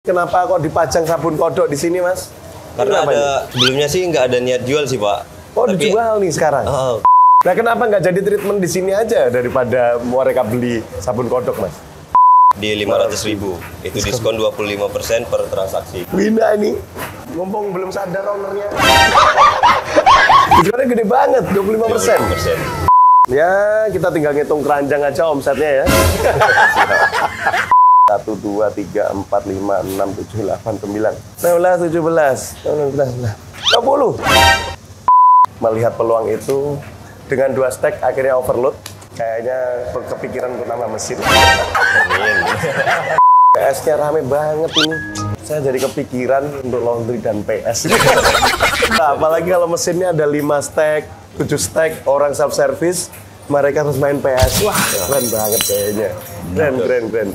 Kenapa kok dipajang sabun kodok di sini, Mas? Karena sebelumnya sih nggak ada niat jual sih, Pak. Oh, dijual nih sekarang? Oh. Nah, kenapa nggak jadi treatment di sini aja daripada mereka beli sabun kodok, Mas? Di 500.000, itu diskon 25% per transaksi. Wina ini, ngomong belum sadar ownernya. Diskonnya gede banget, 25%. Ya, kita tinggal ngitung keranjang aja omsetnya ya. 1, 2, 3, 4, 5, 6, 7, 8, 9, 16, 17, 20. Melihat peluang itu, dengan 2 stack akhirnya overload. Kayaknya kepikiran untuk nambah mesin. PS-nya rame banget ini. Saya jadi kepikiran untuk laundry dan PS. Nah, apalagi kalau mesinnya ada 5 stack, 7 stack, orang self-service, mereka harus main PS. Wah, keren banget kayaknya. Keren.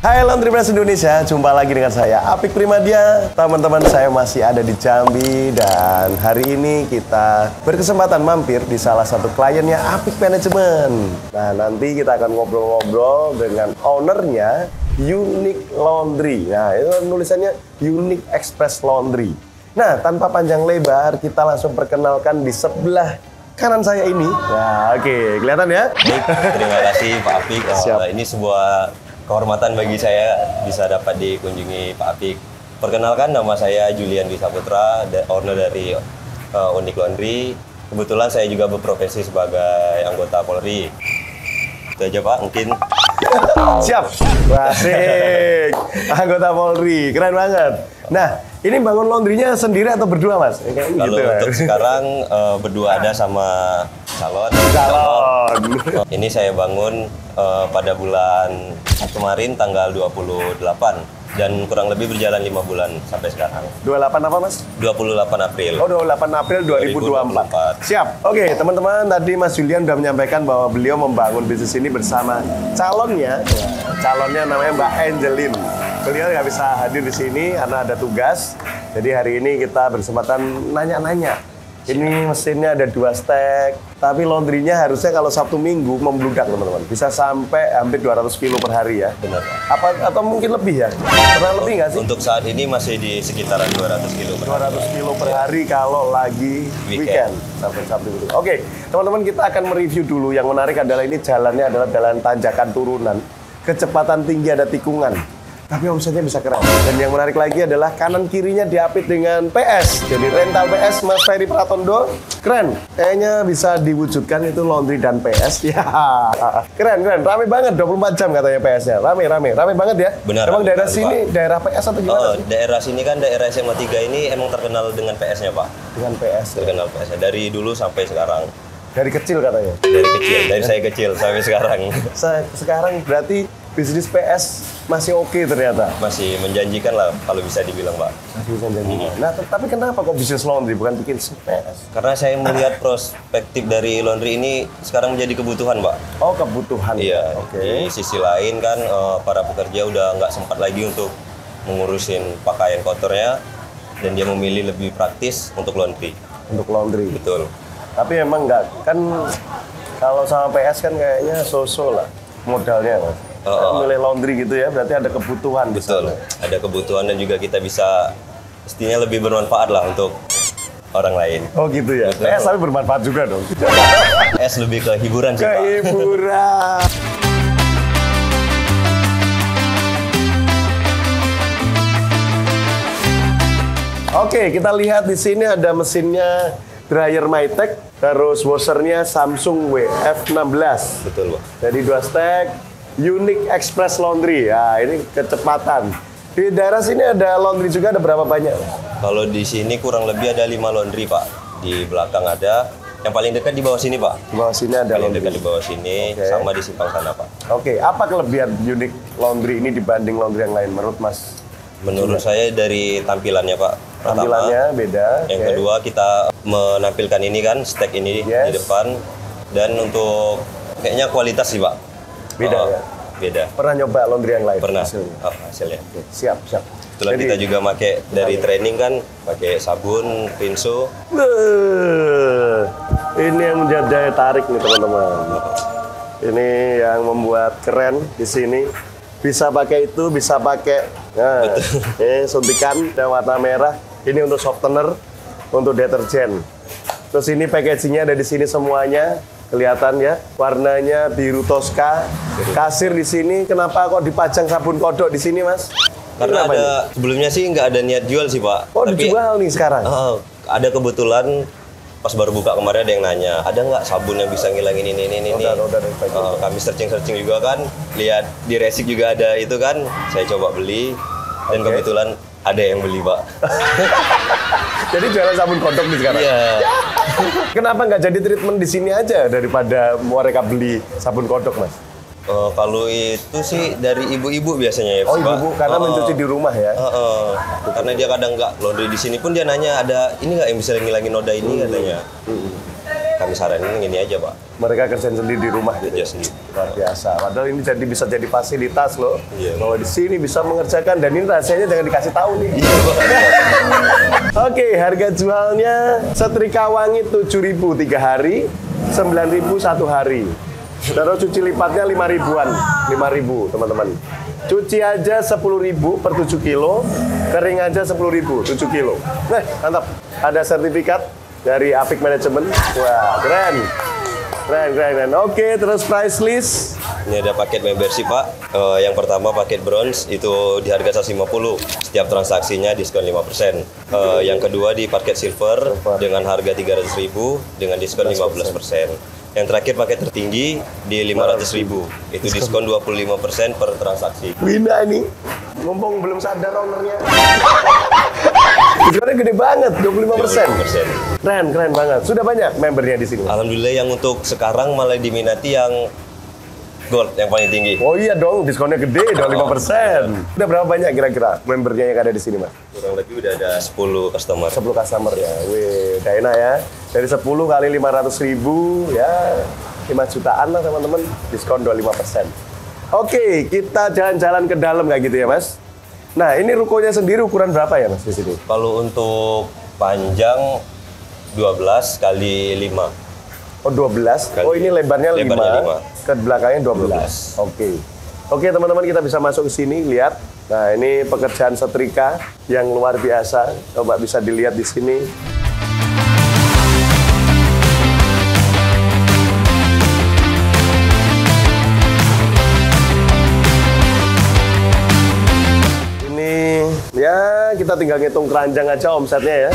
Hai Laundrymans Indonesia, jumpa lagi dengan saya Apik Primadia. Teman-teman, saya masih ada di Jambi dan hari ini kita berkesempatan mampir di salah satu kliennya Apik Management. Nah, nanti kita akan ngobrol-ngobrol dengan ownernya Unique Laundry. Nah, itu nulisannya Unique Express Laundry. Nah, tanpa panjang lebar, kita langsung perkenalkan di sebelah kanan saya ini. Nah, oke, kelihatan ya? Baik, terima kasih Pak Apik. Ini sebuah kehormatan bagi saya bisa dapat dikunjungi Pak Apik. Perkenalkan, nama saya Julian Dwi Saputra, owner dari Unique Laundry. Kebetulan saya juga berprofesi sebagai anggota Polri. Itu aja Pak, mungkin. Siap. Asik. Anggota Polri, keren banget. Nah, ini bangun laundrynya sendiri atau berdua, Mas? Kalau gitu, untuk sekarang berdua ada sama calon. Ini saya bangun pada bulan kemarin tanggal 28 dan kurang lebih berjalan 5 bulan sampai sekarang. 28 apa, Mas? 28 April. Oh, 28 April 2024. Siap. Oke, teman-teman, tadi Mas Julian sudah menyampaikan bahwa beliau membangun bisnis ini bersama calonnya. Calonnya namanya Mbak Angelin. Beliau nggak bisa hadir di sini karena ada tugas. Jadi hari ini kita berkesempatan nanya-nanya. Ini mesinnya ada 2 stack, tapi laundrynya harusnya kalau Sabtu Minggu membludak, teman-teman. Bisa sampai hampir 200 kilo per hari ya. Benar. Atau mungkin lebih ya? Pernah lebih nggak sih? Untuk saat ini masih di sekitaran 200 kilo per hari. 200 kilo per hari kalau lagi weekend. Sampai Sabtu Minggu. Oke, teman-teman, kita akan mereview dulu. Yang menarik adalah ini jalannya adalah jalan tanjakan turunan. Kecepatan tinggi, ada tikungan. Tapi omsetnya bisa keren. Dan yang menarik lagi adalah kanan kirinya diapit dengan PS. Jadi rental PS Mas Ferry Pratondo. Keren. Kayaknya bisa diwujudkan itu laundry dan PS. Ya. Keren. Rame banget 24 jam katanya PS-nya. Rame banget ya. Benar. Emang daerah sini Pak, daerah PS atau gimana? Daerah sini kan daerah SMA 3 ini emang terkenal dengan PS-nya, Pak. Dengan PS. Terkenal PS-nya dari dulu sampai sekarang. Dari kecil katanya. Dari saya kecil sampai sekarang. Sekarang berarti bisnis PS masih oke ternyata. Masih menjanjikan lah kalau bisa dibilang, Pak. Masih bisa menjanjikan. Nah, tapi kenapa kok bisnis laundry bukan bikin PS? Karena saya melihat perspektif dari laundry ini sekarang menjadi kebutuhan, Pak. Oh, kebutuhan. Iya. Oke. Di sisi lain kan para pekerja udah nggak sempat lagi untuk mengurusin pakaian kotornya dan dia memilih lebih praktis untuk laundry. Untuk laundry. Betul. Tapi emang nggak, kan kalau sama PS kan kayaknya so-so lah modalnya, Mas. Milih laundry gitu ya, berarti ada kebutuhan. Betul, ada kebutuhan dan juga kita bisa pastinya lebih bermanfaat lah untuk orang lain. Oh gitu ya, betul. PS tapi bermanfaat juga dong. PS lebih ke hiburan sih, Pak. Ke hiburan. Oke, kita lihat di sini ada mesinnya dryer Mytech, terus washernya Samsung WF16. Betul, Pak. Jadi 2 stack, Unique Express Laundry. Ya, ini kecepatan. Di daerah sini ada laundry juga, ada berapa banyak? Kalau di sini kurang lebih ada 5 laundry, Pak. Di belakang ada, yang paling dekat di bawah sini, Pak. Di bawah sini ada paling laundry. dekat di bawah sini, sama di simpang sana, Pak. Oke, apa kelebihan Unique Laundry ini dibanding laundry yang lain menurut Mas? Menurut saya dari tampilannya, Pak. Tampilannya beda. Yang kedua, kita menampilkan ini kan, stack ini di depan. Dan untuk kayaknya kualitas sih Pak. Beda ya? Beda. Pernah nyoba laundry yang lain? Pernah. Hasilnya? Hasilnya. Oke, siap. Kebetulan kita juga pakai dari training kan, pakai sabun, rinso. Ini yang menjadi daya tarik nih teman-teman. Ini yang membuat keren di sini. Bisa pakai itu, bisa pakai. Nah, ini suntikan yang warna merah. Ini untuk softener, untuk deterjen. Terus ini packagingnya ada di sini semuanya. Kelihatan ya, warnanya biru Tosca. Kasir di sini, kenapa kok dipajang sabun kodok di sini, Mas? Karena Kenapa ada ini? sebelumnya sih nggak ada niat jual sih Pak. Oh, dijual nih sekarang? Ada kebetulan pas baru buka kemarin ada yang nanya, ada nggak sabun yang bisa ngilangin ini. Noda dan sebagainya. Kami searching juga kan, lihat di Resik juga ada itu kan, saya coba beli dan Oke. kebetulan ada yang beli Pak. Jadi jualan sabun kodok nih sekarang? Iya. Kenapa nggak jadi treatment di sini aja daripada mereka beli sabun kodok, Mas? Kalau itu sih dari ibu-ibu biasanya ya. Oh, Pak. ibu-ibu karena mencuci di rumah ya? Karena dia kadang nggak laundry di sini pun dia nanya ada ini nggak yang bisa ngilangin noda ini katanya. Kami saranin ini aja Pak. Mereka kerjain sendiri di rumah gitu. Kerja sendiri. Luar biasa. Padahal ini bisa jadi fasilitas loh. Iya. Bahwa di sini bisa mengerjakan dan ini rahasianya jangan dikasih tahu nih. Iya Pak. Oke, harga jualnya setrika wangi 7.000 3 hari, 9.000 1 hari. Terus cuci lipatnya 5.000-an, 5.000 teman-teman. Cuci aja 10.000 per 7 kilo, kering aja 10.000 7 kilo. Nah, mantap. Ada sertifikat dari Apik Management. Wah, keren. Keren. Oke, terus price list. Ini ada paket membership Pak. Yang pertama paket bronze itu di harga 150. Setiap transaksinya diskon 5%. Yang kedua di paket silver dengan harga 300.000 dengan diskon 15%. Yang terakhir paket tertinggi di 500.000. Itu diskon 25% per transaksi. Wina ini. Ngomong belum sadar ownernya. Diskonnya gede banget, 25%. 25%. Keren banget. Sudah banyak membernya di sini. Alhamdulillah yang untuk sekarang malah diminati yang gold yang paling tinggi. Oh iya dong, diskonnya gede, dong 5%. Udah berapa banyak kira-kira membernya yang ada di sini, Mas? Kurang lebih udah ada 10 customer. 10 customer ya. Wih, udah enak ya. Dari 10 kali 500.000 ya 5 jutaan lah teman-teman. Diskon 25%. Oke, kita jalan-jalan ke dalam kayak gitu ya, Mas. Nah, ini rukonya sendiri ukuran berapa ya, Mas, di sini? Kalau untuk panjang 12 kali 5. Oh, 12. Oh, ini lebarnya 5. Ke belakangnya 12. Oke, teman-teman, kita bisa masuk ke sini, lihat. Nah, ini pekerjaan setrika yang luar biasa. Coba bisa dilihat di sini. Ini ya kita tinggal ngitung keranjang aja omsetnya ya.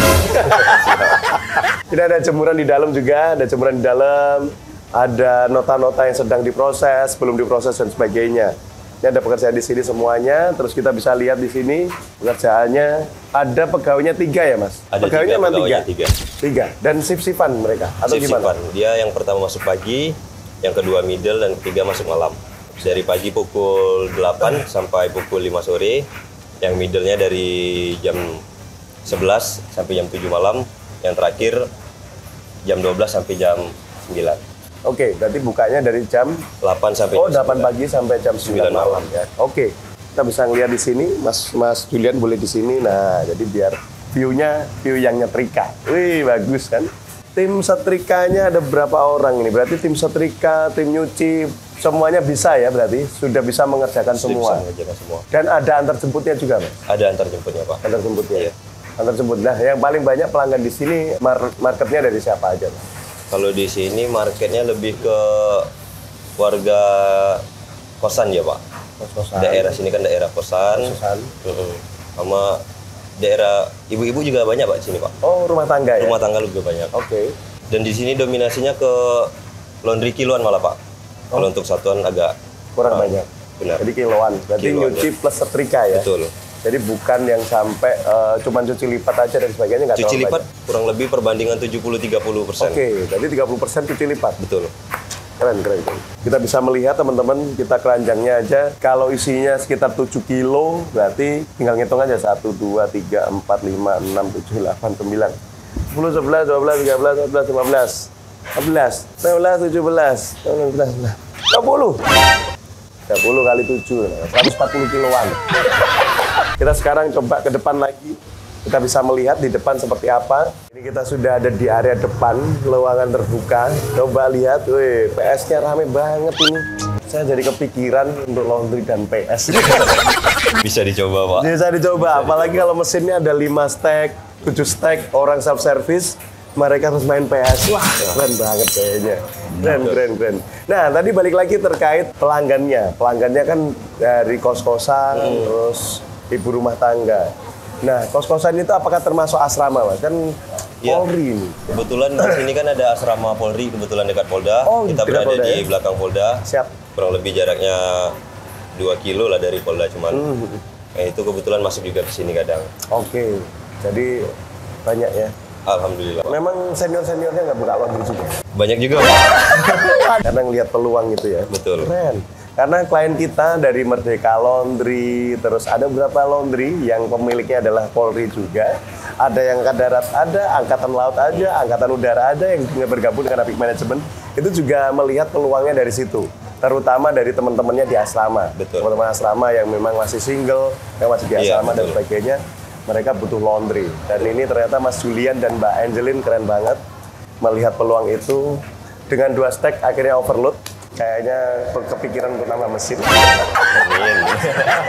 Ini ada jemuran di dalam juga, ada jemuran di dalam. Ada nota-nota yang sedang diproses, belum diproses dan sebagainya. Ini ada pekerjaan di sini semuanya. Terus kita bisa lihat di sini pekerjaannya. Ada pegawainya 3 ya, Mas? Ada pegawainya memang 3. 3. Dan shift-shiftan mereka atau gimana? Shift-shiftan. Dia yang pertama masuk pagi, yang kedua middle, dan ketiga masuk malam. Dari pagi pukul 8 sampai pukul 5 sore. Yang middle-nya dari jam 11 sampai jam 7 malam. Yang terakhir jam 12 sampai jam 9. Oke, berarti bukanya dari jam 8 sampai Oh, jam 8 9. pagi sampai jam 9 malam ya. Oke. Kita bisa ngeliat di sini, Mas Julian boleh di sini. Nah, jadi biar view-nya view yang nyetrika. Wih, bagus kan? Tim setrikanya ada berapa orang ini? Berarti tim setrika, tim nyuci, semuanya bisa ya berarti? Sudah bisa mengerjakan semua. Bisa mengerjakan semua. Dan ada antar jemputnya juga, Mas? Ada antar jemputnya, Pak. Antar jemputnya. Iya. Antar jemput. Nah, yang paling banyak pelanggan di sini marketnya dari siapa aja, Mas? Kalau di sini marketnya lebih ke warga kosan ya Pak. Kos-kosan. Daerah sini kan daerah kosan. Kos-kosan. Sama daerah ibu-ibu juga banyak Pak di sini Pak. Oh, rumah tangga ya? Rumah tangga juga banyak. Oke. Dan di sini dominasinya ke laundry kiloan malah Pak. Kalau untuk satuan agak Kurang banyak. Benar. Jadi kiloan. Berarti Kiloan, nyuci plus setrika ya? Betul. Jadi bukan yang sampai cuman cuci lipat aja dan sebagainya nggak Cuci terlalu lipat banyak. kurang lebih perbandingan 70-30%. Oke, jadi 30% cuci lipat. Betul. Keren. Kita bisa melihat teman-teman, kita keranjangnya aja. Kalau isinya sekitar 7 kilo, berarti tinggal ngitung aja. 1, 2, 3, 4, 5, 6, 7, 8, 9, 10, 11, 12, 13, 14, 15. 14, 16, 17, 19, 20. 30 kali 7, 140 kiloan. Kita sekarang coba ke depan lagi. Kita bisa melihat di depan seperti apa. Ini kita sudah ada di area depan, ruangan terbuka. Coba lihat, wih, PS-nya rame banget ini. Saya jadi kepikiran untuk laundry dan PS. Bisa dicoba, Pak. Bisa dicoba, apalagi kalau mesinnya ada 5 stack, 7 stack, orang self-service. Mereka harus main PS. Wah, keren banget kayaknya. Keren. Nah, tadi balik lagi terkait pelanggannya. Pelanggannya kan dari kos-kosan, terus ibu rumah tangga. Nah, kos-kosan itu apakah termasuk asrama, Mas? Kan Polri ini. Kebetulan di sini kan ada asrama Polri, kebetulan dekat Polda. Oh, kita dekat berada Polda, di ya? belakang Polda. Siap. Kurang lebih jaraknya 2 kilo lah dari Polda cuman. Itu kebetulan masuk juga ke sini kadang. Oke. Jadi banyak ya. Alhamdulillah. Memang senior-seniornya nggak buka laundry juga? Banyak juga, Pak. Karena ngelihat peluang gitu ya. Betul. Keren. Karena klien kita dari Merdeka Laundry, terus ada beberapa laundry yang pemiliknya adalah Polri juga. Ada yang angkatan darat ada, angkatan laut ada, angkatan udara ada yang bergabung dengan Apik Management. Itu juga melihat peluangnya dari situ. Terutama dari teman-temannya di asrama. Betul. Teman-teman asrama yang memang masih single, yang masih di asrama dan sebagainya. Mereka butuh laundry. Dan ini ternyata Mas Julian dan Mbak Angelin keren banget. Melihat peluang itu, dengan 2 stack akhirnya overload. Kayaknya kepikiran untuk nambah mesin.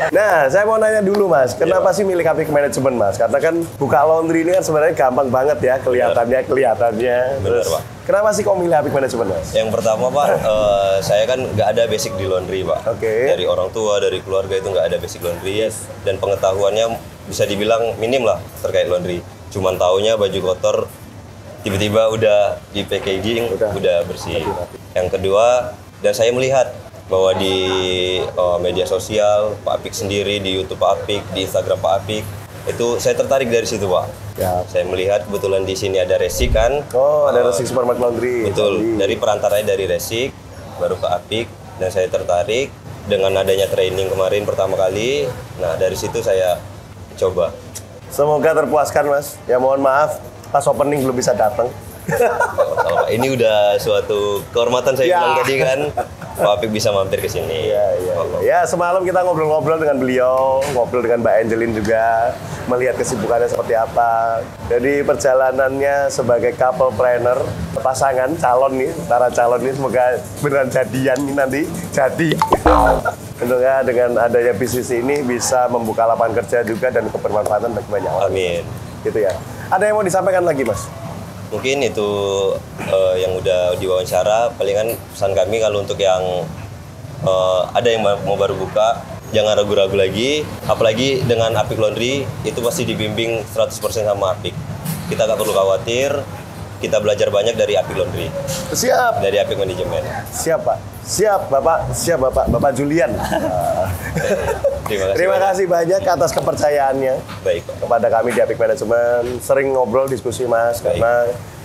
Nah, saya mau nanya dulu, Mas. Kenapa sih milih Apik Management, Mas? Karena kan buka laundry ini kan sebenarnya gampang banget ya. Kelihatannya. Benar, Pak. Kenapa sih kok milih Apik Management, Mas? Yang pertama, Pak, saya kan nggak ada basic di laundry, Pak. Oke. Dari orang tua, dari keluarga itu nggak ada basic laundry. Dan pengetahuannya bisa dibilang minim lah terkait laundry. Cuman taunya baju kotor, tiba-tiba udah di packaging, udah bersih. Yang kedua, dan saya melihat bahwa di media sosial Pak Apik sendiri, di YouTube Pak Apik, di Instagram Pak Apik, itu saya tertarik dari situ, Pak. Ya. Saya melihat kebetulan di sini ada Resik kan. Oh, ada Resik Supermarket Laundry. Betul. Dari perantaranya dari Resik, baru Pak Apik, dan saya tertarik dengan adanya training kemarin pertama kali. Nah, dari situ saya coba. Semoga terpuaskan, Mas. Ya mohon maaf, pas opening belum bisa datang. Kalau ini udah suatu kehormatan saya bilang tadi kan, Pak Apik bisa mampir ke sini. Ya, semalam kita ngobrol-ngobrol dengan beliau, ngobrol dengan Mbak Angelin juga, melihat kesibukannya seperti apa. Jadi perjalanannya sebagai couple planner, pasangan calon nih, para calon nih semoga beneran jadian nih nanti, jadi. Tentunya dengan adanya bisnis ini bisa membuka lapangan kerja juga dan kebermanfaatan bagi banyak orang. Amin. Gitu ya. Ada yang mau disampaikan lagi, Mas? Mungkin itu yang udah diwawancara. Palingan pesan kami kalau untuk yang ada yang mau baru buka, jangan ragu-ragu lagi. Apalagi dengan Apik Laundry, itu pasti dibimbing 100% sama Apik. Kita nggak perlu khawatir, kita belajar banyak dari Apik Laundry. Siap. Dari Apik Manajemen. Siap, Pak. Siap, Bapak Julian. Terima kasih banyak atas kepercayaannya. Baik, Pak. Kepada kami di Apik Management. Sering ngobrol, diskusi, Mas. Baik. Karena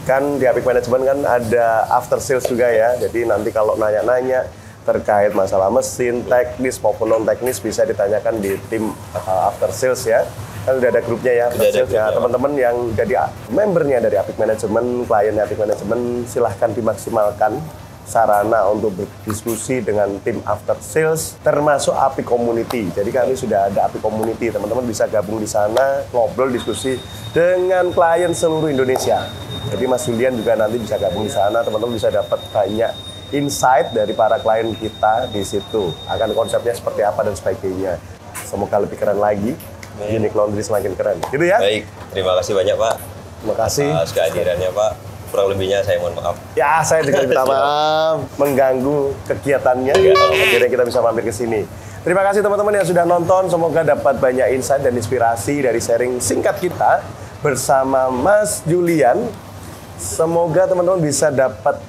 kan di Apik Management kan ada after sales juga ya. Jadi nanti kalau nanya-nanya terkait masalah mesin, teknis maupun non-teknis bisa ditanyakan di tim after sales ya. Kan udah ada grupnya ya, after sales ya. Teman-teman yang jadi membernya dari Apik Management, klien Apik Management, silahkan dimaksimalkan sarana untuk berdiskusi dengan tim after sales termasuk Apik Community. Jadi kami sudah ada Apik Community, teman-teman bisa gabung di sana, ngobrol, diskusi dengan klien seluruh Indonesia. Jadi Mas Julian juga nanti bisa gabung di sana, teman-teman bisa dapat banyak insight dari para klien kita di situ. Akan konsepnya seperti apa dan sebagainya. Semoga lebih keren lagi, Unique Laundry semakin keren. Gitu ya? Baik, terima kasih banyak, Pak. Terima kasih. Atas kehadirannya, Pak. Kurang lebihnya saya mohon maaf. Ya, saya juga minta maaf mengganggu kegiatannya. Akhirnya kita bisa mampir ke sini. Terima kasih teman-teman yang sudah nonton. Semoga dapat banyak insight dan inspirasi dari sharing singkat kita bersama Mas Julian. Semoga teman-teman bisa dapat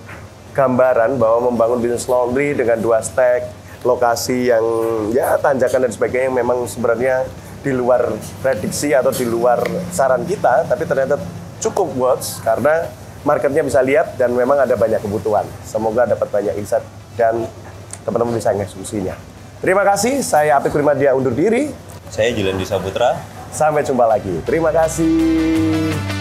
gambaran bahwa membangun bisnis laundry dengan 2 stack, lokasi yang ya tanjakan dan sebagainya yang memang sebenarnya di luar prediksi atau di luar saran kita, tapi ternyata cukup works karena marketnya bisa lihat dan memang ada banyak kebutuhan. Semoga dapat banyak insight dan teman-teman bisa mengeksekusinya. Terima kasih, saya Apik Primadia undur diri. Saya Julian Dwi Saputra. Sampai jumpa lagi. Terima kasih.